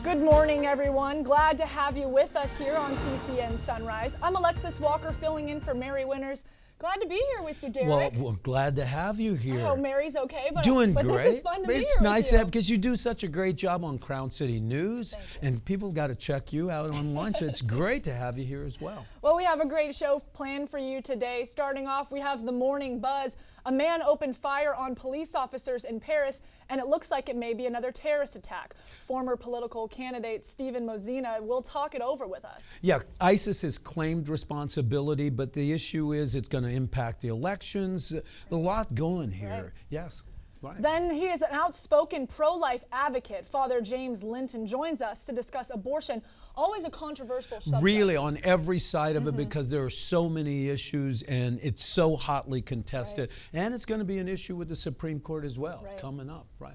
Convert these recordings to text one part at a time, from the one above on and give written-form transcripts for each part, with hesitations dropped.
Good morning, everyone. Glad to have you with us here on CCN Sunrise. I'm Alexis Walker, filling in for Mary Winters. Glad to be here with you, Derek. Well, glad to have you here. I hope Mary's okay, but doing but great. This is fun to be It's here nice with to you. have, because you do such a great job on Crown City News, and people got to check you out online. So it's great to have you here as well. Well, we have a great show planned for you today. Starting off, we have the morning buzz. A man opened fire on police officers in Paris, and it looks like it may be another terrorist attack. Former political candidate Stephen Mozena will talk it over with us. Yeah, ISIS has claimed responsibility, but the issue is it's going to impact the elections. A lot going here. Right. Yes. Right. Then he is an outspoken pro-life advocate. Father James Linton joins us to discuss abortion, always a controversial subject. Really on every side of it, because there are so many issues and it's so hotly contested. Right. And it's going to be an issue with the Supreme Court as well, coming up. Right.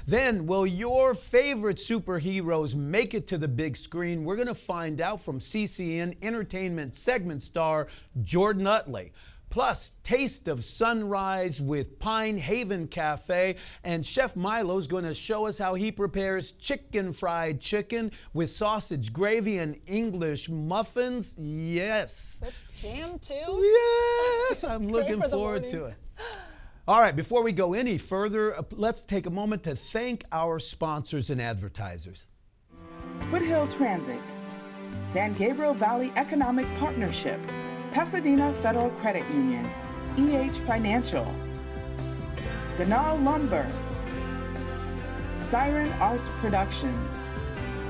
Then, will your favorite superheroes make it to the big screen? We're going to find out from CCN Entertainment segment star Jordan Utley. Plus, taste of sunrise with Pine Haven Cafe, and Chef Milo's going to show us how he prepares fried chicken with sausage gravy and English muffins. Yes. With jam too? Yes, I'm looking forward to it. All right, before we go any further, let's take a moment to thank our sponsors and advertisers. Foothill Transit, San Gabriel Valley Economic Partnership, Pasadena Federal Credit Union, EH Financial, Ganal Lumber, Siren Arts Productions.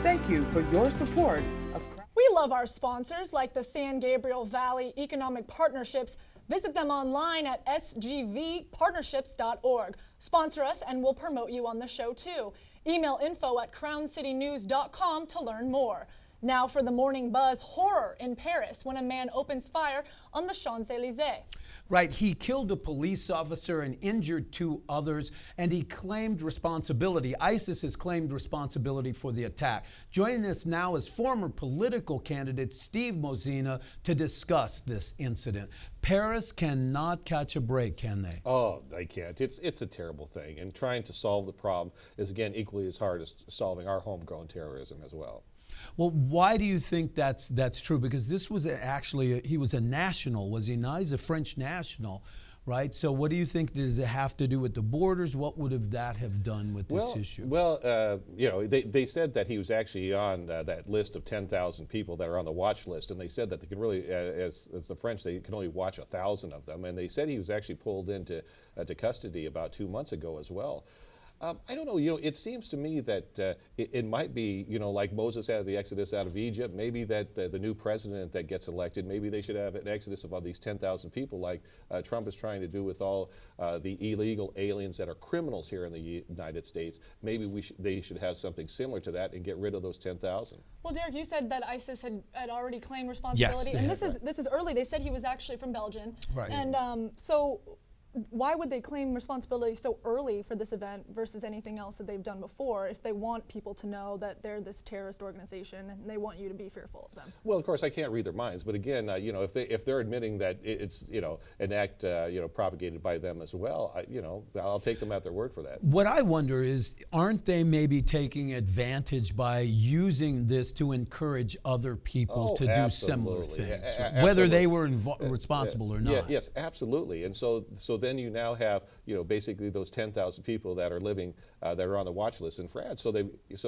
Thank you for your support of. We love our sponsors like the San Gabriel Valley Economic Partnerships. Visit them online at sgvpartnerships.org. Sponsor us and we'll promote you on the show too. Email info@crowncitynews.com to learn more. Now for the morning buzz, horror in Paris when a man opens fire on the Champs-Élysées. Right, he killed a police officer and injured 2 others, and he claimed responsibility. ISIS has claimed responsibility for the attack. Joining us now is former political candidate Steve Mozena to discuss this incident. Paris cannot catch a break, can they? Oh, they can't. It's a terrible thing, and trying to solve the problem is, again, equally as hard as solving our homegrown terrorism as well. Well, why do you think that's true? Because this was he was a national, was he not? He's a French national, right? So what do you think, does it have to do with the borders? What would that have done with this issue? Well, they said that he was actually on that list of 10,000 people that are on the watch list, and they said that they can really, as the French, they can only watch 1,000 of them, and they said he was actually pulled into to custody about 2 months ago as well. I don't know, it seems to me that it might be, like Moses had the exodus out of Egypt, maybe that the new president that gets elected, maybe they should have an exodus of all these 10,000 people like Trump is trying to do with all the illegal aliens that are criminals here in the United States. Maybe they should have something similar to that and get rid of those 10,000. Well, Derek, you said that ISIS had already claimed responsibility. Yes, and this is early. They said he was actually from Belgium. Right. And so why would they claim responsibility so early for this event versus anything else that they've done before if they want people to know that they're this terrorist organization and they want you to be fearful of them? Well, of course, I can't read their minds, but again, if they're admitting that it's an act propagated by them as well, I'll take them at their word for that. What I wonder is, aren't they maybe taking advantage by using this to encourage other people to do similar things, whether they were responsible or not? Yes, absolutely. And so then you now have basically those 10,000 people that are living that are on the watch list in France. So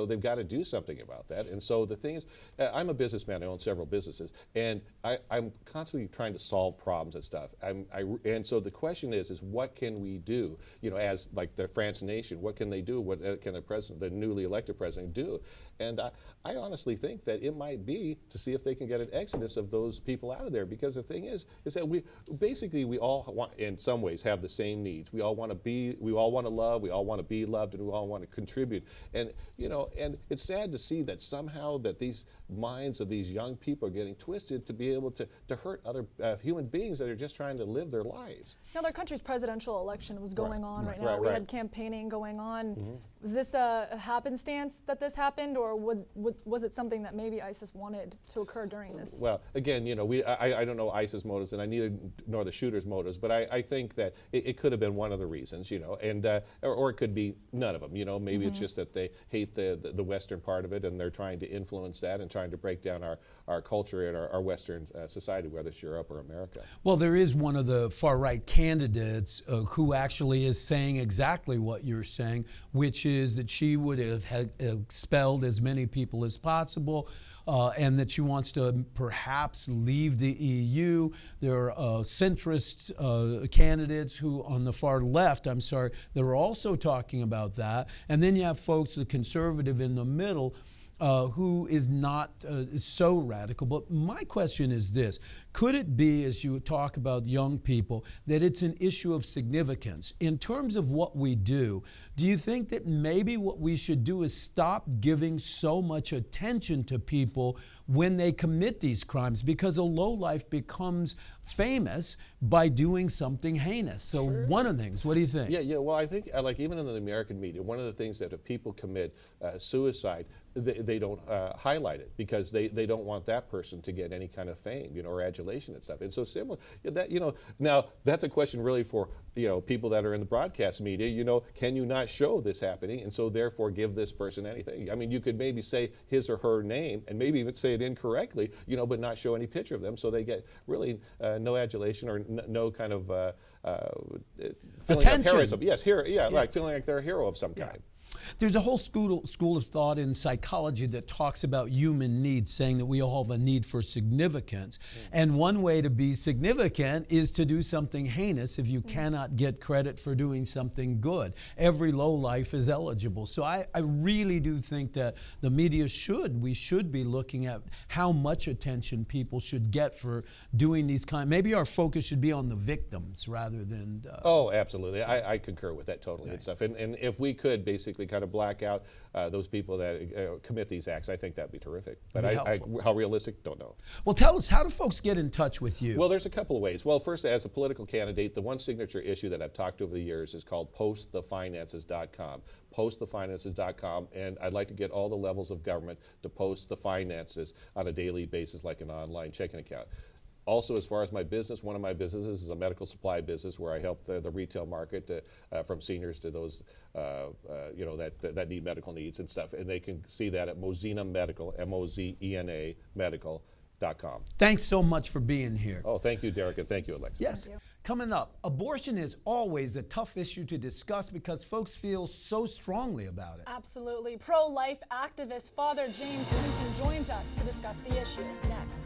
they've got to do something about that. And so the thing is, I'm a businessman. I own several businesses, and I'm constantly trying to solve problems and stuff. And so the question is what can we do? As like the France nation, what can they do? What can the newly elected president do? And I honestly think that it might be to see if they can get an exodus of those people out of there, because the thing is that we all want, in some ways, have the same needs. We all want to love, we all want to be loved, and we all want to contribute. And and it's sad to see that somehow that these minds of these young people are getting twisted to be able to hurt other human beings that are just trying to live their lives. Now, their country's presidential election was going on right now. We had campaigning going on. Mm-hmm. Was this a happenstance that this happened, or was it something that maybe ISIS wanted to occur during this? Well, again, I don't know ISIS motives, and I neither nor the shooter's motives, but I think that that it could have been one of the reasons, and or it could be none of them. Maybe it's just that they hate the Western part of it, and they're trying to influence that and trying to break down our culture and our Western society, whether it's Europe or America. Well, there is one of the far-right candidates who actually is saying exactly what you're saying, which is that she would have expelled as many people as possible, and that she wants to perhaps leave the EU. There are centrist candidates who, on the far left, they're also talking about that. And then you have folks, the conservative in the middle, who is not so radical. But my question is this: could it be, as you talk about young people, that it's an issue of significance in terms of what we do? Do you think that maybe what we should do is stop giving so much attention to people when they commit these crimes, because a lowlife becomes famous by doing something heinous? So one of the things, what do you think? Yeah. Well, I think like even in the American media, one of the things that if people commit suicide, they don't highlight it because they don't want that person to get any kind of fame, or adulation and stuff. And so similar that, now that's a question really for people that are in the broadcast media. Can you not show this happening, and so therefore give this person anything? I mean, you could maybe say his or her name and maybe even say it incorrectly, but not show any picture of them, so they get really no adulation or no kind of feeling of heroism. Yes, like feeling like they're a hero of some kind. There's a whole school of thought in psychology that talks about human needs, saying that we all have a need for significance. And one way to be significant is to do something heinous if you cannot get credit for doing something good. Every lowlife is eligible. So I really do think that the media we should be looking at how much attention people should get for doing these maybe our focus should be on the victims rather than... Oh, absolutely. I concur with that totally and stuff. And if we could basically kind of black out those people that commit these acts, I think that'd be terrific. But how realistic, don't know. Well, tell us, how do folks get in touch with you? Well, there's a couple of ways. Well, first, as a political candidate, the one signature issue that I've talked over the years is called postthefinances.com. Postthefinances.com, and I'd like to get all the levels of government to post the finances on a daily basis like an online checking account. Also, as far as my business, one of my businesses is a medical supply business where I help the retail market from seniors to those that need medical needs and stuff. And they can see that at Mozena Medical, M-O-Z-E-N-A medical.com. Thanks so much for being here. Oh, thank you, Derek, and thank you, Alexis. Yes. Coming up, abortion is always a tough issue to discuss because folks feel so strongly about it. Absolutely. Pro-life activist Father James Linton joins us to discuss the issue next.